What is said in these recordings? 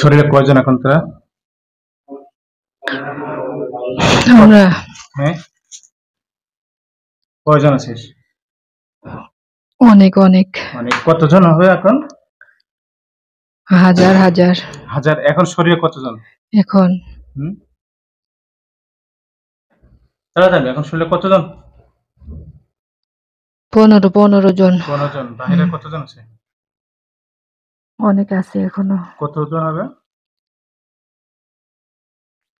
শরীরে কয়জন এখন তোরা? আমরা হ্যাঁ, কয়জন আছিস? অনেক অনেক মানে কতজন হবে এখন? হাজার হাজার হাজার। এখন শরীরে কতজন? এখন হুম, তাড়াতাড়ি, এখন শরীরে কতজন? 15 জন 15 জন। বাহিরে কতজন আছে? অনেক আছে এখনো কতজন হবে?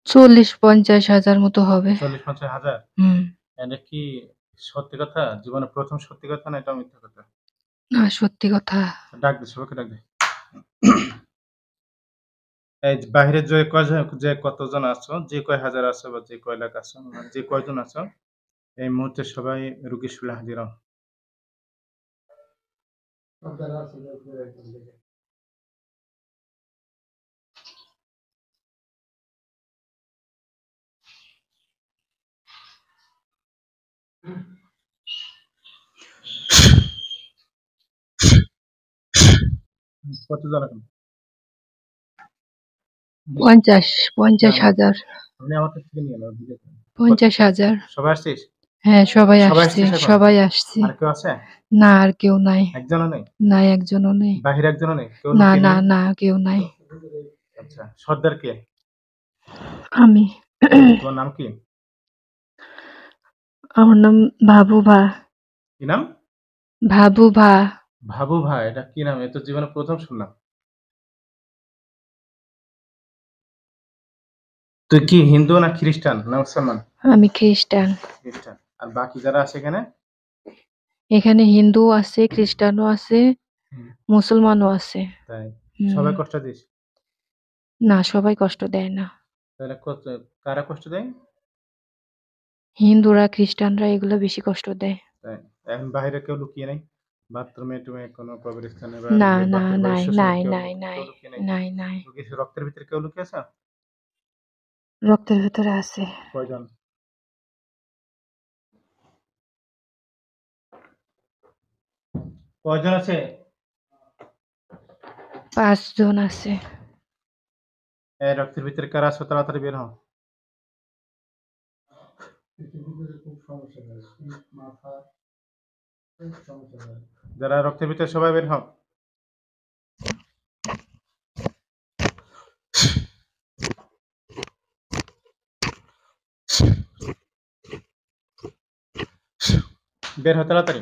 40-50 হাজার মতো হবে 40-50 হাজার। হুম এটা কি সত্যি কথা? জীবনে প্রথম সত্যি কথা না এটা মিথ্যা কথা? না সত্যি কথা ডাক দে, সবাইকে ডাক দে। এই যে বাহিরে যে কতজন আছো, যে কয় হাজার আছো বা যে কয় লাখ আছো, যে কয়জন আছো, এই মুহূর্তে সবাই রুগীর শুলে হাজির হও। কতজন এখন? 50 হাজার আপনি আমার কাছ থেকে নিয়ে নাও। 50 হাজার সবাই আসছিস? হ্যাঁ সবাই সবাই আসছে আসছিস এখন? সবাই আসছে আর কেউ আছে? না আর কেউ নাই একজনও নেই? নাই একজনও নেই বাহিরে একজনও নেই? কেউ না লুকিয়ে না নেই? না কেউ নাই আচ্ছা, সর্দার কে? আমি তোমার নাম কি? আমার নাম বাবু ভা কি নাম? বাবু ভা ভাবু ভাই। এটা কি নাম? এ তো জীবনে প্রথম শুনলাম। তুই কি হিন্দু না খ্রিস্টান না মুসলমান? আমি খ্রিস্টান খ্রিস্টান। আর বাকি যারা আছে এখানে? এখানে হিন্দু আছে খ্রিস্টানও আছে হুম, মুসলমানও আছে তাই। হুম সবাই কষ্ট দিস? না সবাই কষ্ট দেয় না তাহলে কারা কষ্ট দেয়? হিন্দুরা খ্রিস্টানরা এগুলো বেশি কষ্ট দেয় তাই। এখন বাহিরে কেউ লুকিয়ে নেই? বাথরুমে টুমে কোনো কবরস্থানে বা না না বাপের বাড়ির নাই শ্মশানে নাই কেউ নাই নাই কেউ লুকিয়ে নেই? নাই নাই রক্তের ভিতরে কেউ লুকিয়ে আছে? রক্তের ভেতরে আছে কয়জন? কয়জন আছে? 5 জন আছে এই রক্তের ভিতরে কারা আছো তাড়াতাড়ি বের হও। যারা রক্তের ভিতরে সবাই বের হও। বের হও তাড়াতাড়ি।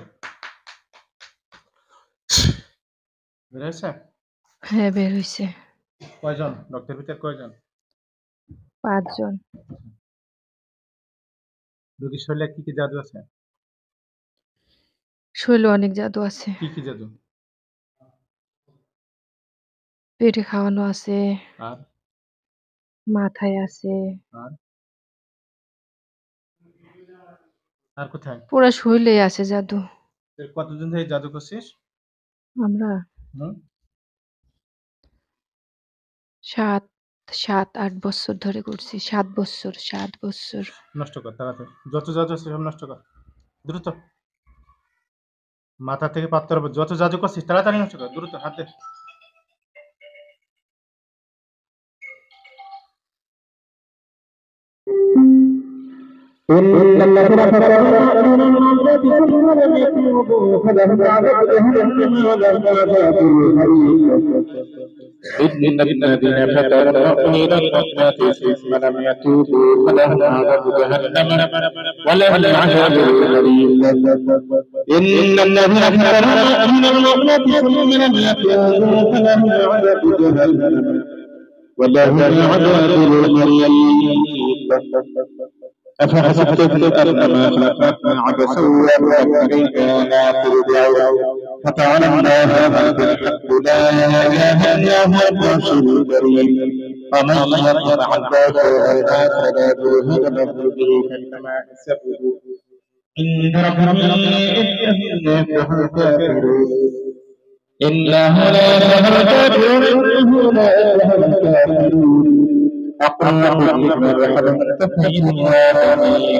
বের হয়েছে? হ্যাঁ বের হইছে কয়জন? রক্তের ভিতরে কয়জন? 5 জন রোগীর শরীরে কি কি জাদু আছে? শৈলে অনেক জাদু আছে কি কি জাদু? পেটে খাওয়ানো আছে আর মাথায় আছে আর আর কোথায়? পুরা শৈলে আছে জাদু তুই কতদিন ধরে জাদু করছিস? আমরা হুম? 7-8 বছর ধরে করছি 7 বছর নষ্ট কর তাড়াতাড়ি। যত জাদু আছে সব নষ্ট কর। দ্রুত। মাথা থেকে পাত্তর হবে। যত জাদু করছিস তাড়াতাড়ি নষ্ট কর। দ্রুত হাত দে। إن الذين كفروا من المعبد ثم لم يتوبوا فلهم عذاب جهنم ولهم عذاب الحريق إن الذين فتنوا المؤمنين والمؤمنات ثم لم يتوبوا فلهم عذاب جهنم ولهم عذاب الحريق إن الذين فتنوا المؤمنين والمؤمنات ثم لم يتوبوا فلهم عذاب جهنم ولهم عذاب الحريق أفحسبتم أنما خلقناكم عبثا وأنكم لا ترجعون فتعالى الله بالحق لا إله إلا هو العرش الكريم ومن يطلع عباده ويرى فلا برهان له به فإنما حسبه عند ربه إنه كافرون إنه لا يفلح الكافرون إنه لا يفلح الكافرون أقول لكم بحر تفهيم يا بني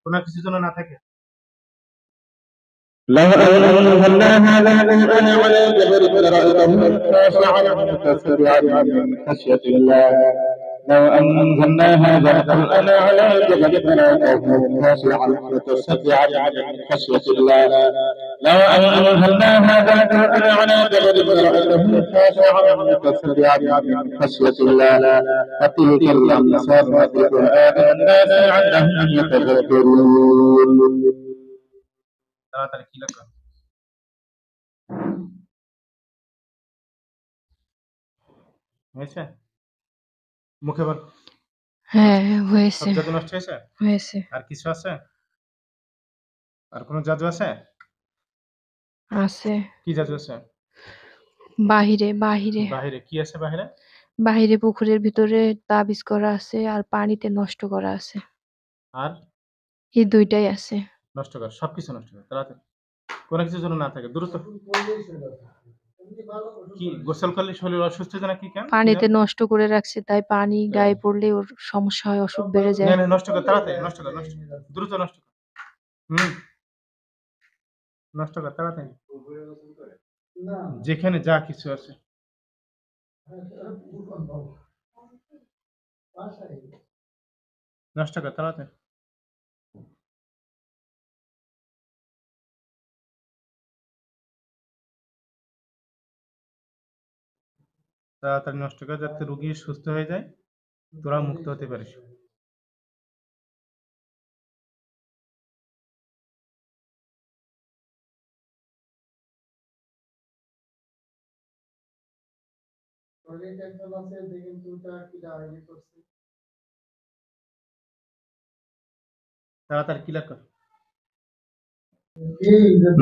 কোনো কিছুর জন্য না থাকে। لو أنزلنا هذا القرآن على جبل لرأيته خاشعا متصدعا من خشية الله. لو أنزلنا هذا القرآن على جبل لرأيته خاشعا متصدعا من خشية الله. لو أنزلنا هذا القرآن على جبل لرأيته خاشعا متصدعا من خشية الله. فتلك الأمثال نضربها للناس لعلهم يتذكرون. তাড়াতাড়ি কি লেখা হয়েছে? মুখে বল। হ্যাঁ, সব হয়েছে, জাদু নষ্ট হয়েছে? হয়েছে। আর কিছু আছে? আর কোনো জাদু আছে? আছে। কি জাদু আছে? বাহিরে, বাহিরে। বাহিরে কি আছে বাহিরে? বাহিরে পুকুরের ভিতরে তাবিজ করা আছে আর পানিতে নষ্ট করা আছে। আর এই ২ টাই আছে। নষ্ট কর, সবকিছু নষ্ট কর তাড়াতাড়ি। কোনো কিছুর জন্য না থাকে দ্রুত। কি গোসল করলে শরীর অসুস্থ হয়ে যায় না কি কেন? পানিতে নষ্ট করে রাখছে, তাই পানি গায়ে পড়লে ওর সমস্যা হয়, অসুখ বেড়ে না যায়। না নষ্ট কর তাড়াতাড়ি, নষ্ট কর, নষ্ট কর। দ্রুত নষ্ট কর। নষ্ট কর তাড়াতাড়ি। যেখানে যা কিছু আছে নষ্ট কর তাড়াতাড়ি। তাড়াতাড়ি নষ্ট কর যাতে রোগী সুস্থ হয়ে যায়, তোরা মুক্ত হতে পারিস। তাড়াতাড়ি ক্লিয়ার কর।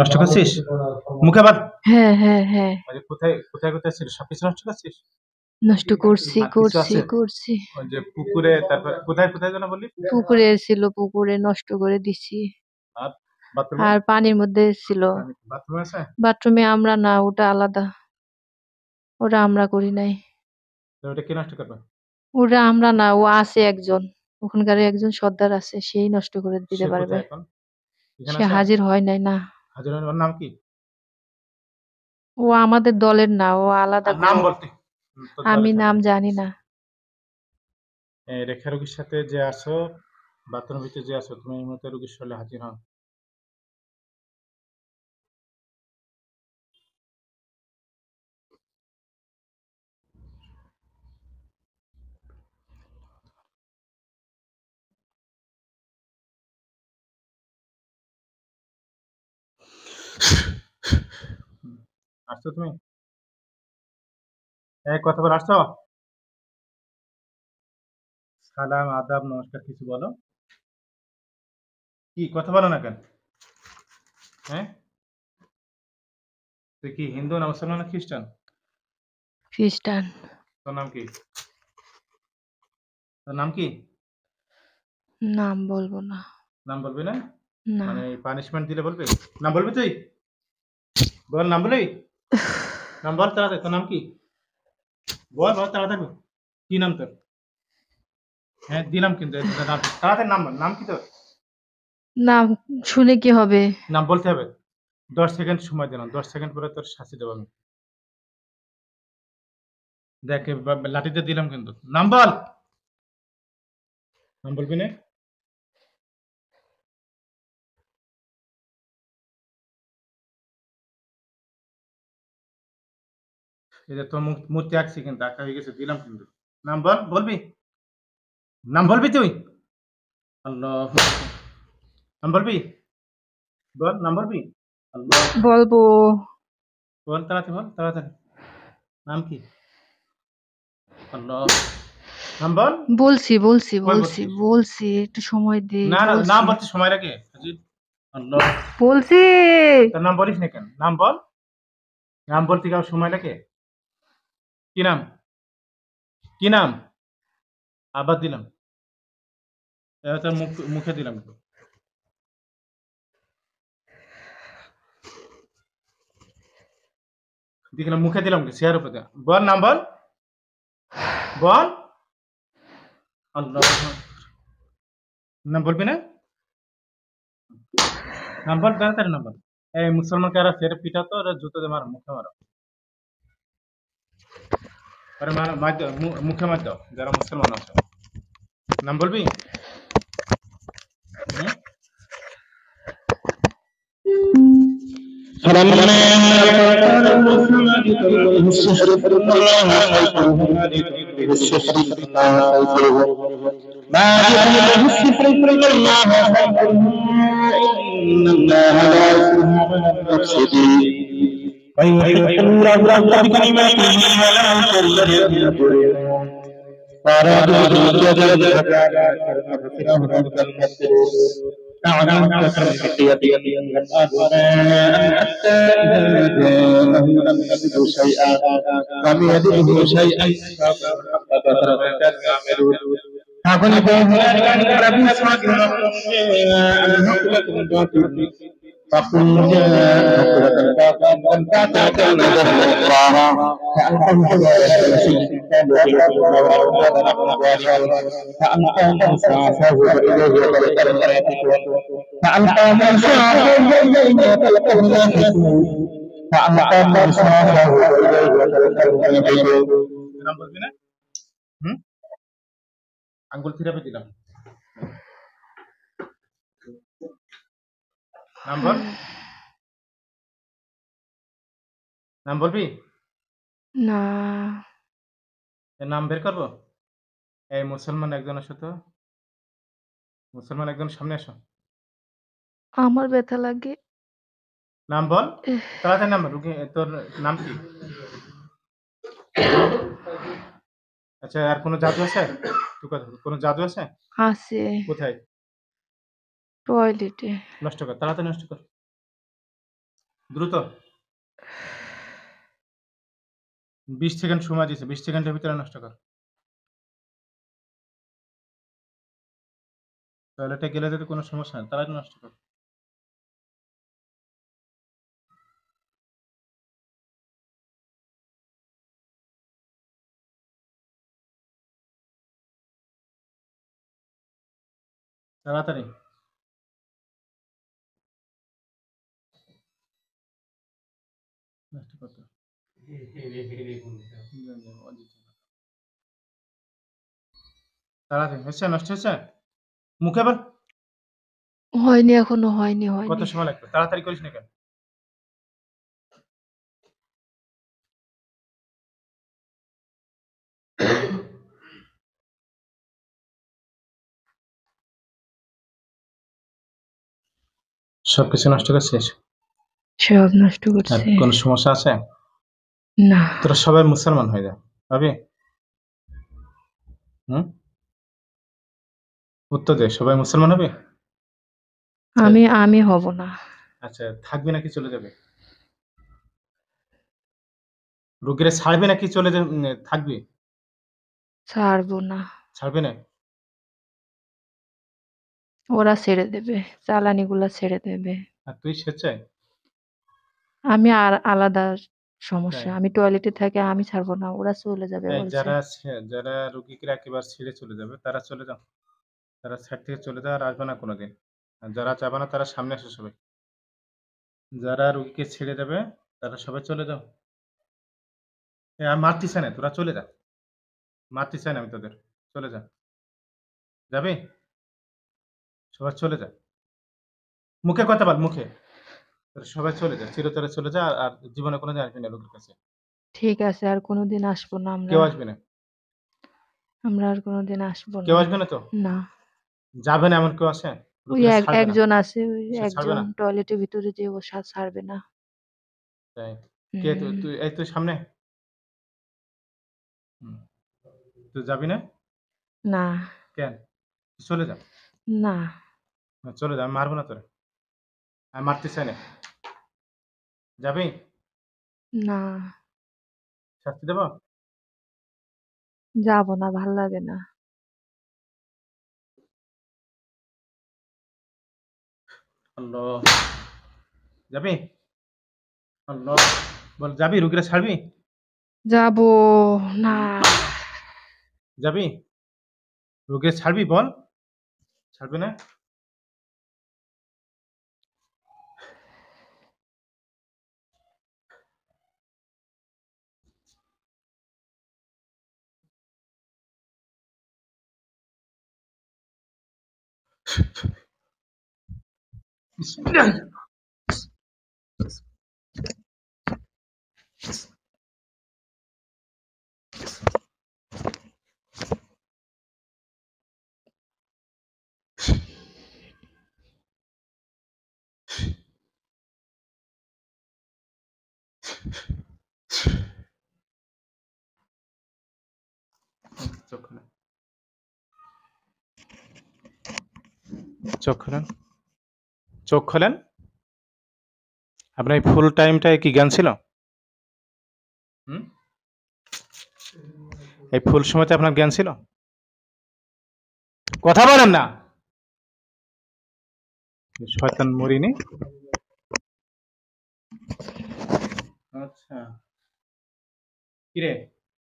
নষ্ট করছিস? মুখে আবার হ্যাঁ, হ্যাঁ, হ্যাঁ। আরে কোথায় কোথায় কোথায় ছিল সবকিছু নষ্ট করছিস? নষ্ট করছি, আর কিছু করছি, আছে? করছি। ওই যে পুকুরে, তারপর কোথায় কোথায় যেন বললি? পুকুরে ছিল, পুকুরে নষ্ট করে দিছি। আর বাথরুমে? আর পানির মধ্যে ছিল। বাথরুমে আছে? বাথরুমে আমরা না, ওটা আলাদা। ওটা আমরা করি নাই। তো ওটা কে নষ্ট করবে? ওটা আমরা না, ও আছে একজন। ওখানকার একজন সর্দার আছে, সেই নষ্ট করে দিতে সে পারবে। কোথায় এখন? এখানে সে আছে? হাজির হয় নাই না। হাজির হয়নি, ওর নাম কি? ও আমাদের দলের না, ও আলাদা আর নাম করে। বলতে তোর দলে আমি থাকে। নাম জানি না। রেখা রোগীর সাথে যে আসো, বাথরুমের ভিতরে যে আসো, তুমি এই মুহূর্তে রোগীর শরীরে হাজির হও। আসছো তুমি? কথা বলে আসছো? সালাম, আদাব, নমস্কার কিছু বলো। কি কথা বলো না কেন? হ্যাঁ, তুই কি হিন্দু না মুসলমান না খ্রিস্টান? খ্রিস্টান। তোর নাম কি? তোর নাম কি? নাম বলবো না। নাম বলবি না? না। মানে পানিশমেন্ট দিলে বলবি? নাম বলবি তুই? বল নাম বলবি? নাম বল তাড়াতাড়ি, তোর নাম কি? বল বল তাড়াতাড়ি। কি নাম তোর? হ্যাঁ দিলাম কিন্তু এই যে নাম, তাড়াতাড়ি নাম বল। নাম কি তোর? নাম শুনে কি হবে? নাম বলতে হবে। 10 সেকেন্ড সময় দিলাম। 10 সেকেন্ড পরে তোর শাস্তি দেবো আমি। দেখ লাঠিতে দিলাম কিন্তু। নাম বল। নাম বলবি না? এই যে তোর মূর্তি আঁকছি কিন্তু, আঁকা হয়ে গেছে, দিলাম কিন্তু। নাম বল, বলবি? নাম বলবি তুই? আল্লাহ, নাম বলবি? বল নাম বলবি? আল্লাহ, বলবো। বল তাড়াতাড়ি, বল তাড়াতাড়ি। নাম কি? আল্লাহ, নাম বল। বলছি, বলছি, কই বলছি, বলছিস? বলছি। একটু সময় দে। না না, নাম বলছি। বলতে সময় লাগে। হাজির। আল্লাহ, বলছি। তোর নাম বলিস না কেন? নাম বল। নাম বলতে কারো সময় লাগে? কি নাম? কি নাম? আবার দিলাম। এবার তোর মুখে দিলাম। দেখলাম মুখে দিলাম কি শেয়ার উপরে। বল নাম বল। বল। আল্লাহ, নাম বলবি না? নাম বল তাড়াতাড়ি, নাম বল। এই মুসলমানকে আর ফের পিটাতো আর জুতো দিয়ে মারো, মুখে মারো। আরে মার, মার দাও, মুখে মার দাও যারা মুসলমান আছে। নাম বলবি? হুম? فلما قال موسى ما جئته السحر فإن الله سيطره ما جئته السحر فإن الله سيطره ما جئته السحر فإن الله سيطره إن الله لا يصلح عمل المفسدين ويحق الله بكلماته ولا يشرك فأرادوا جدلا فجعل فرعون كالمسرور أعلم كثر بقية حتى إذا جاءه لم يجده شيئا فغلبوا هنالك عن رب صادق الحق لكم باطل فقل جاء والباطل كان ظهورا فألقى موسى عصاه فإذا هي تلقف ما يأفكون فألقى موسى عصاه فإذا هي تلقف ما يأفكون فألقى موسى عصاه فإذا هي تلقف ما يأفكون নাম বলবি না? হুম? আঙ্গুল থিরাপি দিলাম। নাম বল। নাম বলবি? না, এর নাম বের করবো? এই মুসলমান একজন আসো তো, মুসলমান একজন সামনে আসো। আমার ব্যথা লাগে। নাম বল, তাড়াতাড়ি নাম বল। রুগী, তোর নাম কি? আচ্ছা, আর কোনো জাদু আছে? তুই কথা বল, কোনো জাদু আছে? আছে কোথায়? টয়লেটে। নষ্ট কর, তাড়াতাড়ি নষ্ট কর, দ্রুত। 20 সেকেন্ড সময় দিয়েছে, 20 সেকেন্ডের ভিতরে নষ্ট কর। টয়লেটে গেলে যদি কোনো সমস্যা হয় তাড়াতাড়ি নষ্ট কর। তাড়াতাড়ি। নষ্ট কর তো। তাড়াতাড়ি হচ্ছে, নষ্ট হচ্ছে। মুখে বল। হয়নি, এখনো হয়নি। কত সময় লাগবে? তাড়াতাড়ি করিস না কেন? সবকিছু নষ্ট করছিস? সব নষ্ট আর করছে। কোনো সমস্যা আছে? না, তোরা সবাই মুসলমান হয়ে যা, ভাবি। হুম? উত্তর দে, সবাই মুসলমান হবে? আমি হব না। আচ্ছা, থাকবি নাকি চলে যাবে? রোগীরা ছাড়বি নাকি চলে থাকবি? ছাড়বো না। ছাড়বি না? ওরা ছেড়ে দেবে, চালানিগুলা ছেড়ে দেবে। আর তুই স্বেচ্ছায়? আমি আর আলাদা সমস্যা। তাই? আমি টয়লেটে থাকি, আমি ছাড়বো না। ওরা চলে যাবে এই বলছে। যারা রোগীকে একেবারে ছেড়ে চলে যাবে তারা চলে যাও। তারা সাইড থেকে চলে যাও, আর আসবে না কোনোদিন। আর যারা যাবে না তারা সামনে আসো সবাই। যারা রোগীকে ছেড়ে দেবে তারা সবাই চলে যাও। আর মারতে চাই না, তোরা চলে যা। মারতে চাই না আমি তোদের, চলে যা। যাবি? সবাই চলে যা। মুখে কথা বল, মুখে। তোরা সবাই চলে যা, চিরতরে চলে যা, আর জীবনে কোনোদিন আসবি না লোকের কাছে। ঠিক আছে, আর কোনোদিন আসবো না আমরা। কেউ আসবে না? আমরা আর কোনোদিন আসবো কেউ না। আসবে না তো? না। যাবে না এমন কেউ আছে? ওই রোগীরা ছাড়বে না? একজন আছে, ওই সে ছাড়বে একজন না? টয়লেটের ভিতরে যে ও ছাড়বে না। তাই? কে তুই? হুম। তুই সামনে। হুম। তুই যাবি না? না, কেন? চলে যা। না, চলে যা, আমি মারবো না তোরে। আমি মারতে চাই না। যাবি? না, শাস্তি দেবো? যাবো না, ভাল লাগে না। আল্লাহ। যাবি? আল্লাহ। বল, যাবি? রুগীরা ছাড়বি? যাবো না। যাবি? রুগীরা ছাড়বি, বল। ছাড়বি না? বিসমিল্লাহ। চোখ খোলেন, চোখ খোলেন, চোখ খোলেন। আপনার এই ফুল টাইমটায় কি জ্ঞান ছিল? হুম? এই ফুল সময়তে আপনার জ্ঞান ছিল? কথা বলেন না। শয়তান মরিনি। আচ্ছা, কিরে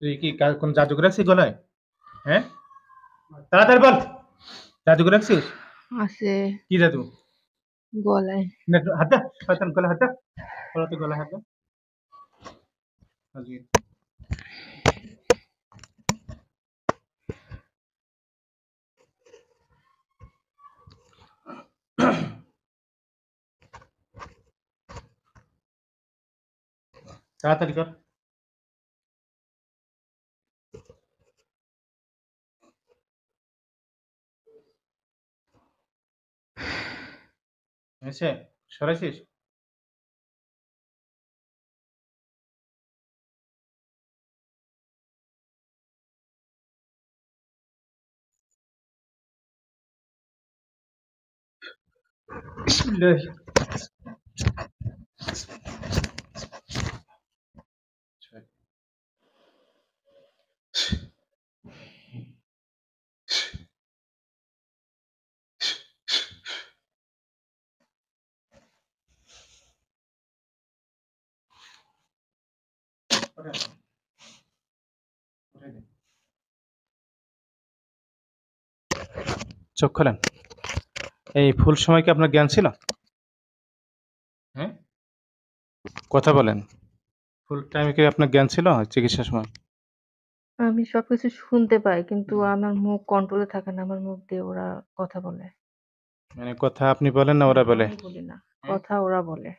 তুই কি কোন জাদুঘর রাখছিস গলায়? হ্যাঁ, তাড়াতাড়ি বল, জাদুঘর রাখছিস? আছে কি জাদু? গলায়। না, হাত দা, শয়তান গলা হাত দা, গলাতে গলা হাত দা। আজকে তাড়াতাড়ি কর। হয়েছে? সরাইছিস? বিসমিল্লাহ। চোখ খোলেন। এই ফুল সময় কি আপনার জ্ঞান ছিল? হ্যাঁ, কথা বলেন। ফুল টাইমে কি আপনার জ্ঞান ছিল চিকিৎসার সময়? আমি সবকিছু শুনতে পাই কিন্তু আমার মুখ কন্ট্রোলে থাকে না। আমার মুখ দিয়ে ওরা কথা বলে। মানে কথা আপনি বলেন না ওরা বলে? আমি বলি না। কথা ওরা বলে।